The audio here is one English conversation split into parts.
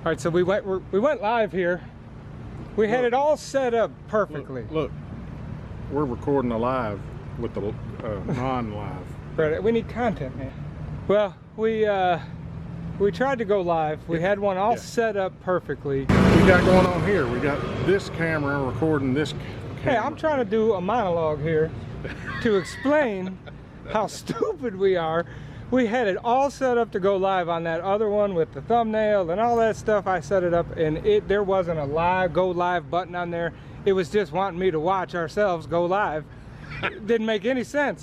All right, so we went live here. We had it all set up perfectly. Look, we're recording a live with the non-live. Right, we need content, man. Well, we tried to go live. We had one all set up perfectly. We got going on here. We got this camera recording this camera. Hey, I'm trying to do a monologue here to explain how stupid we are. We had it all set up to go live on that other one with the thumbnail and all that stuff. I set it up and there wasn't a go live button on there. It was just wanting me to watch ourselves go live. It didn't make any sense.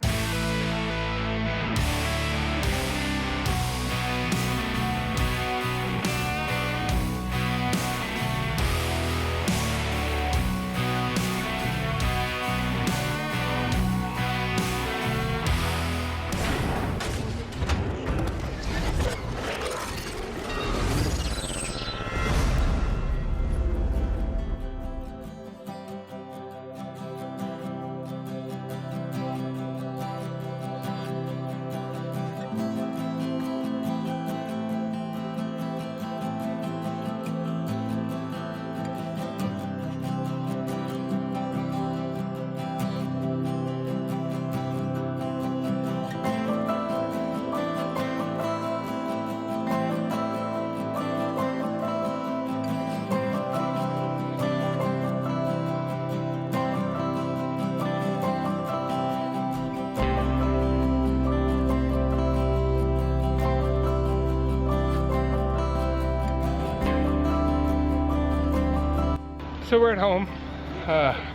So we're at home,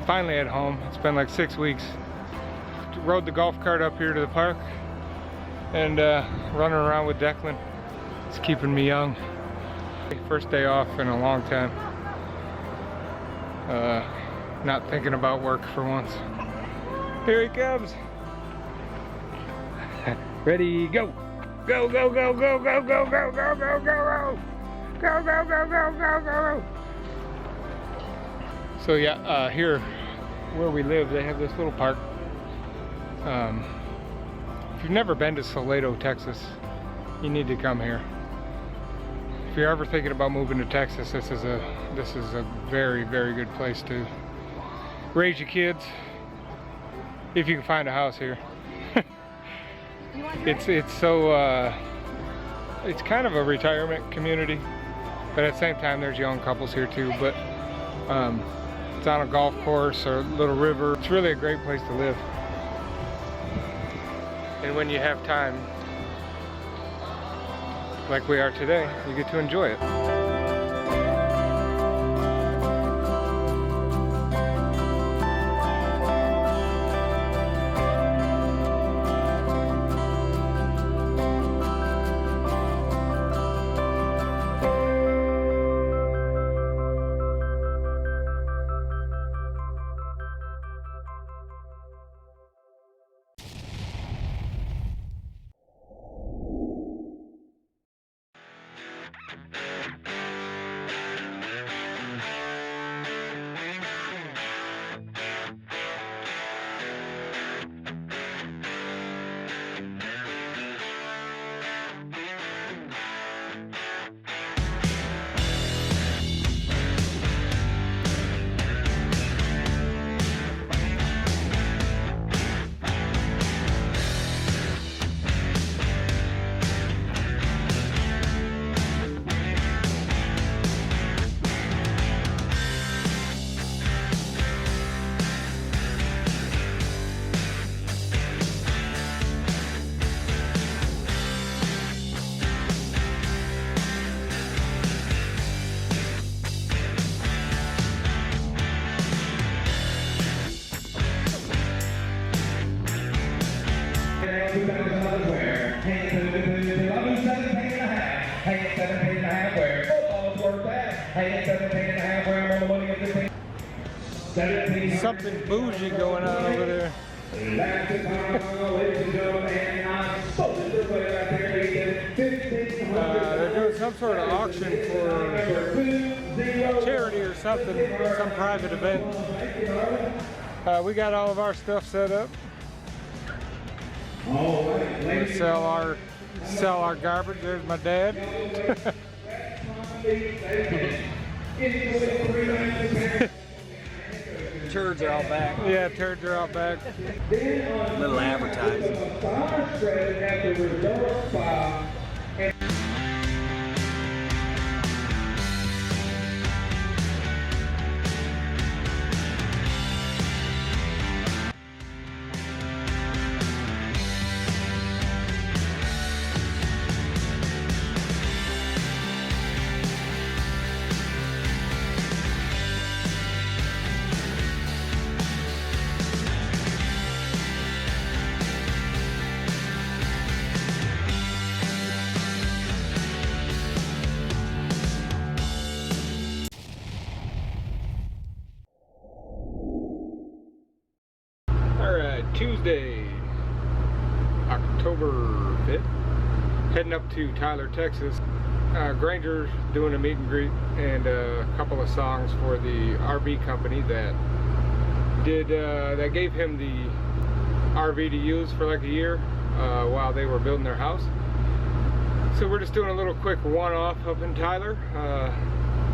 finally at home. It's been like 6 weeks. Rode the golf cart up here to the park and running around with Declan. It's keeping me young. First day off in a long time. Not thinking about work for once. Here he comes. Ready, go. Go, go, go, go, go, go, go, go, go, go, go. Go, go, go, go, go, go, go. So yeah, here where we live, they have this little park. If you've never been to Salado, Texas, you need to come here. If you're ever thinking about moving to Texas, this is a very, very good place to raise your kids, if you can find a house here. It's kind of a retirement community, but at the same time, there's young couples here too. But it's on a golf course or a little river. It's really a great place to live. And when you have time, like we are today, you get to enjoy it. Something bougie going on over there. They're doing some sort of auction for charity or something, some private event. We got all of our stuff set up. We sell our garbage. There's my dad. Turds are all back. Yeah, turds are out back. Little advertising. Tuesday, October 5th, heading up to Tyler, Texas. Granger's doing a meet and greet and a couple of songs for the RV company that gave him the RV to use for like a year while they were building their house. So we're just doing a little quick one-off up in Tyler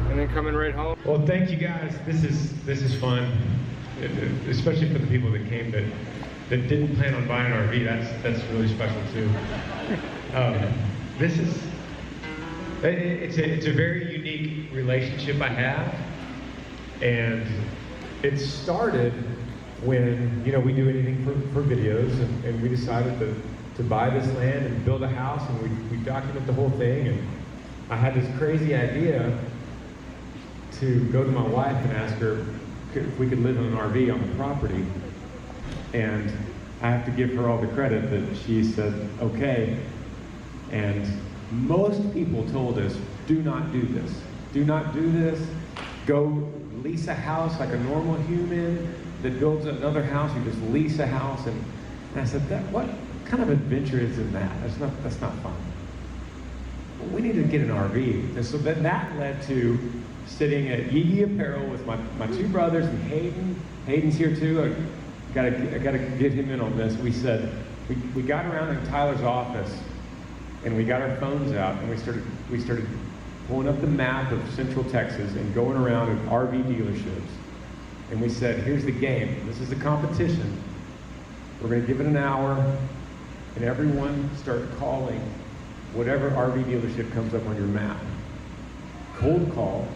and then coming right home. Well, thank you guys. This is fun, especially for the people that came that didn't plan on buying an RV. That's really special too. It's a very unique relationship I have, and it started when we do anything for videos, and we decided to buy this land and build a house, and we document the whole thing. And I had this crazy idea to go to my wife and ask her if we could live in an RV on the property. And I have to give her all the credit that she said, okay. And most people told us, do not do this. Do not do this. Go lease a house like a normal human that builds another house. You just lease a house. And I said, what kind of adventure is in that? That's not fun. Well, we need to get an RV. And so then that led to sitting at Yee Yee Apparel with my two brothers and Hayden. Hayden's here too. I gotta get him in on this. We said, we got around in Tyler's office and we got our phones out and we started pulling up the map of Central Texas and going around at RV dealerships. And we said, here's the game. This is the competition. We're gonna give it an hour and everyone start calling whatever RV dealership comes up on your map. Cold call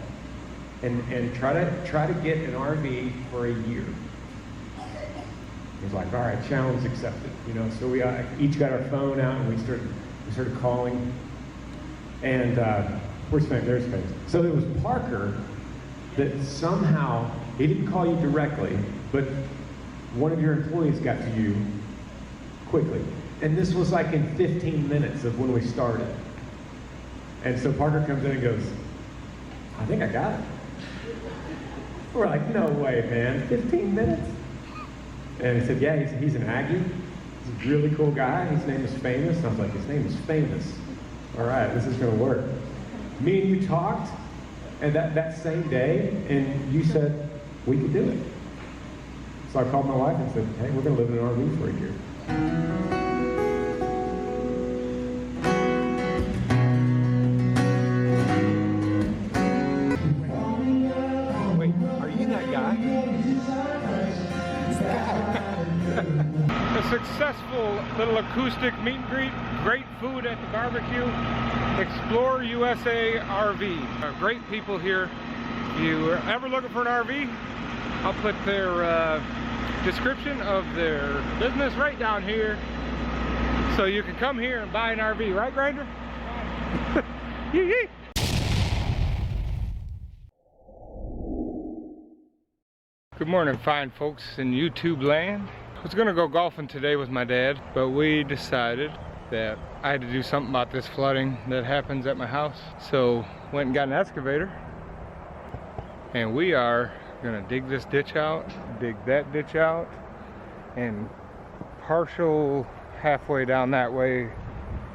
and try to get an RV for a year. He was like, all right, challenge accepted. So we each got our phone out and we started calling. And where's Spain? There's Spain. So there was Parker that somehow, he didn't call you directly, but one of your employees got to you quickly. And this was like in 15 minutes of when we started. And so Parker comes in and goes, I think I got it. We're like, no way, man, 15 minutes? And he said, yeah, he's an Aggie. He's a really cool guy. His name is Famous. And I was like, his name is Famous. All right, this is gonna work. Me and you talked, and that same day, and you said we could do it. So I called my wife and said, hey, we're gonna live in an RV for a year. A successful little acoustic meet and greet, great food at the barbecue, Explore USA RV. Great people here. If you're ever looking for an RV, I'll put their description of their business right down here so you can come here and buy an RV, right, Granger? Yee yee! Good morning, fine folks in YouTube land. I was gonna go golfing today with my dad, but we decided that I had to do something about this flooding that happens at my house. So went and got an excavator, and we are gonna dig this ditch out, dig that ditch out, and partial halfway down that way,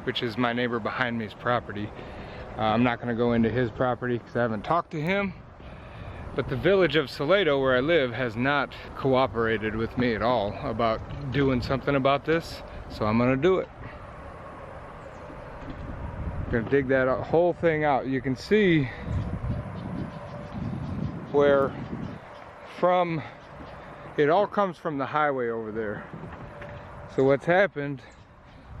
which is my neighbor behind me's property. I'm not gonna go into his property because I haven't talked to him. But the village of Salado, where I live, has not cooperated with me at all about doing something about this, so I'm gonna do it. I'm gonna dig that whole thing out. You can see where it all comes from the highway over there. So what's happened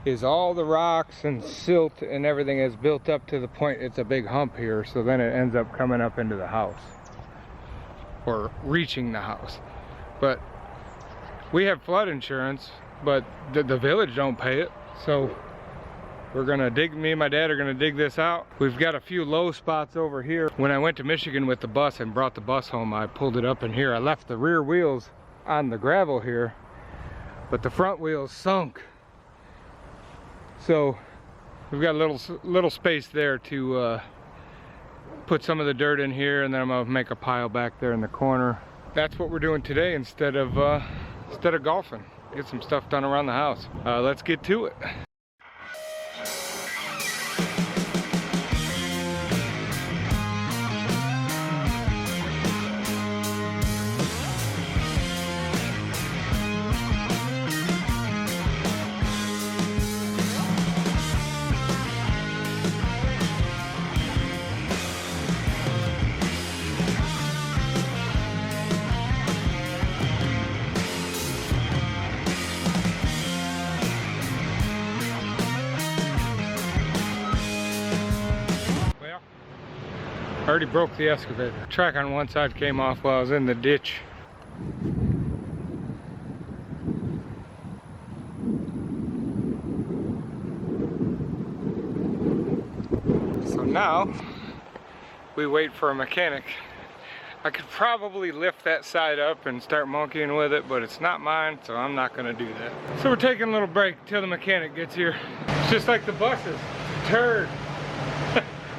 is all the rocks and silt and everything is built up to the point it's a big hump here, so then it ends up coming up into the house or reaching the house. But we have flood insurance, but the village don't pay it, so we're gonna me and my dad are gonna dig this out. We've got a few low spots over here. When I went to Michigan with the bus and brought the bus home, I pulled it up in here. I left the rear wheels on the gravel here, but the front wheels sunk. So we've got a little space there to put some of the dirt in here, and then I'm gonna make a pile back there in the corner. That's what we're doing today instead of golfing. Get some stuff done around the house. Let's get to it. I already broke the excavator. Track on one side came off while I was in the ditch. So now we wait for a mechanic. I could probably lift that side up and start monkeying with it, but it's not mine, so I'm not gonna do that. So we're taking a little break until the mechanic gets here. It's just like the buses. Turd.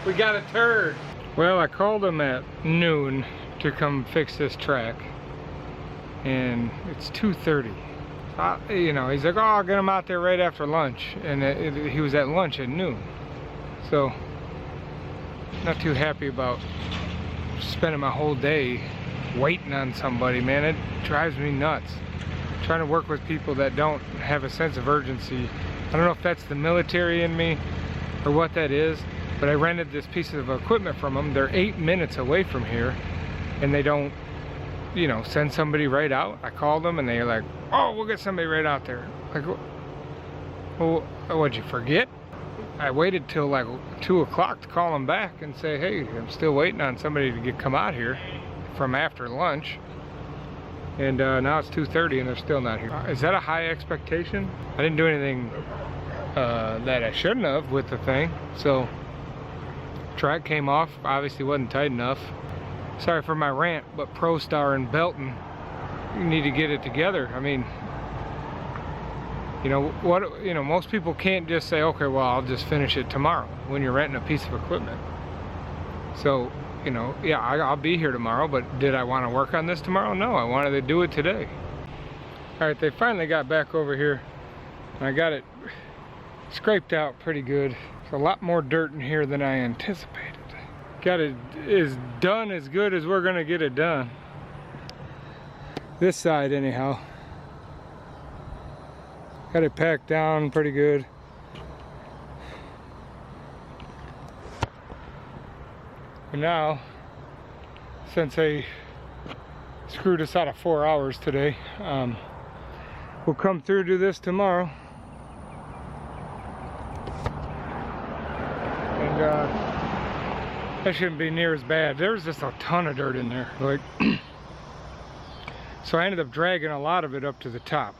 We got a turd. Well, I called him at noon to come fix this track, and it's 2:30. You know, he's like, oh, I'll get him out there right after lunch, and he was at lunch at noon. So, not too happy about spending my whole day waiting on somebody, man. It drives me nuts. Trying to work with people that don't have a sense of urgency. I don't know if that's the military in me or what that is, but I rented this piece of equipment from them. They're 8 minutes away from here, and they don't, you know, send somebody right out. I called them and they're like, oh, we'll get somebody right out there. Like, well, what'd you forget? I waited till like 2 o'clock to call them back and say, hey, I'm still waiting on somebody to come out here from after lunch. And now it's 2:30 and they're still not here. Is that a high expectation? I didn't do anything that I shouldn't have with the thing. So, track came off, obviously wasn't tight enough. Sorry for my rant, but ProStar and Belton, you need to get it together. I mean, you know what? You know, most people can't just say, okay, well, I'll just finish it tomorrow when you're renting a piece of equipment. So, you know, yeah, I'll be here tomorrow, but did I want to work on this tomorrow? No, I wanted to do it today. All right, they finally got back over here. I got it scraped out pretty good. A lot more dirt in here than I anticipated. Got it is done as good as we're gonna get it done. This side anyhow. Got it packed down pretty good. And now, since they screwed us out of 4 hours today, we'll come through to this tomorrow. That shouldn't be near as bad. There was just a ton of dirt in there. Like, so I ended up dragging a lot of it up to the top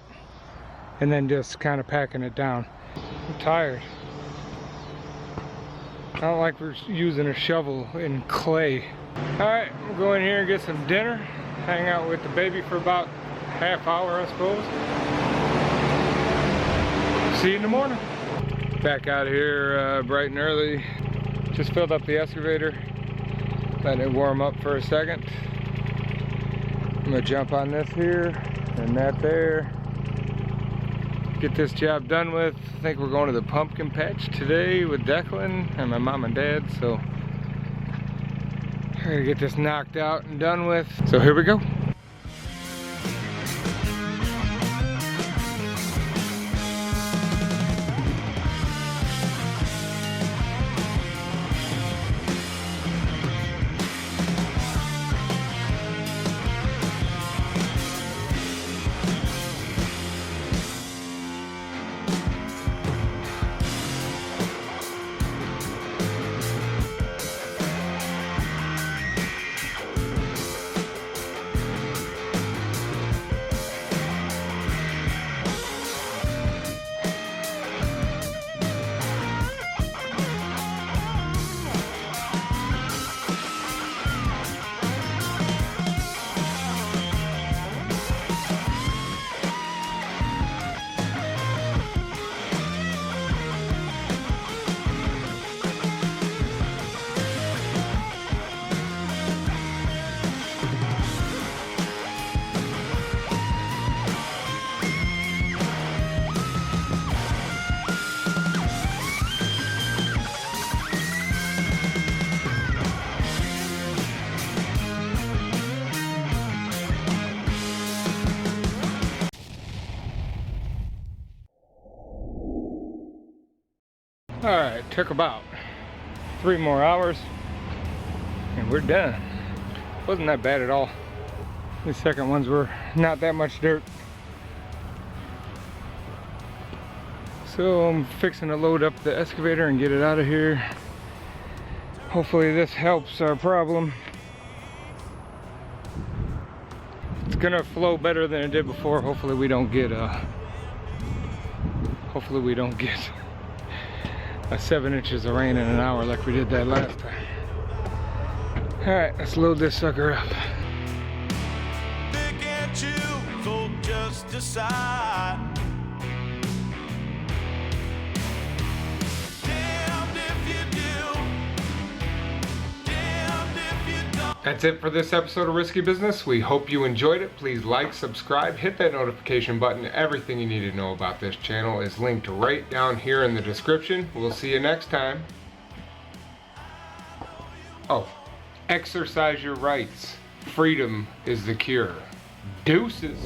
and then just kind of packing it down. I'm tired. I don't like we're using a shovel in clay. All right, we'll go in here and get some dinner. Hang out with the baby for about half hour, I suppose. See you in the morning. Back out here bright and early. Just filled up the excavator, letting it warm up for a second. I'm gonna jump on this here and that there. Get this job done with. I think we're going to the pumpkin patch today with Declan and my mom and dad, so I gotta get this knocked out and done with. So here we go. Alright, took about 3 more hours and we're done. Wasn't that bad at all. The second ones were not that much dirt. So I'm fixing to load up the excavator and get it out of here. Hopefully this helps our problem. It's gonna flow better than it did before. Hopefully we don't get a 7 inches of rain in an hour like we did that last time. Alright, let's load this sucker up. Look at you, so just decide. Damned if you do, damned if you don't. That's it for this episode of Risky Business. We hope you enjoyed it. Please like, subscribe, hit that notification button. Everything you need to know about this channel is linked right down here in the description. We'll see you next time. Oh, exercise your rights. Freedom is the cure. Deuces.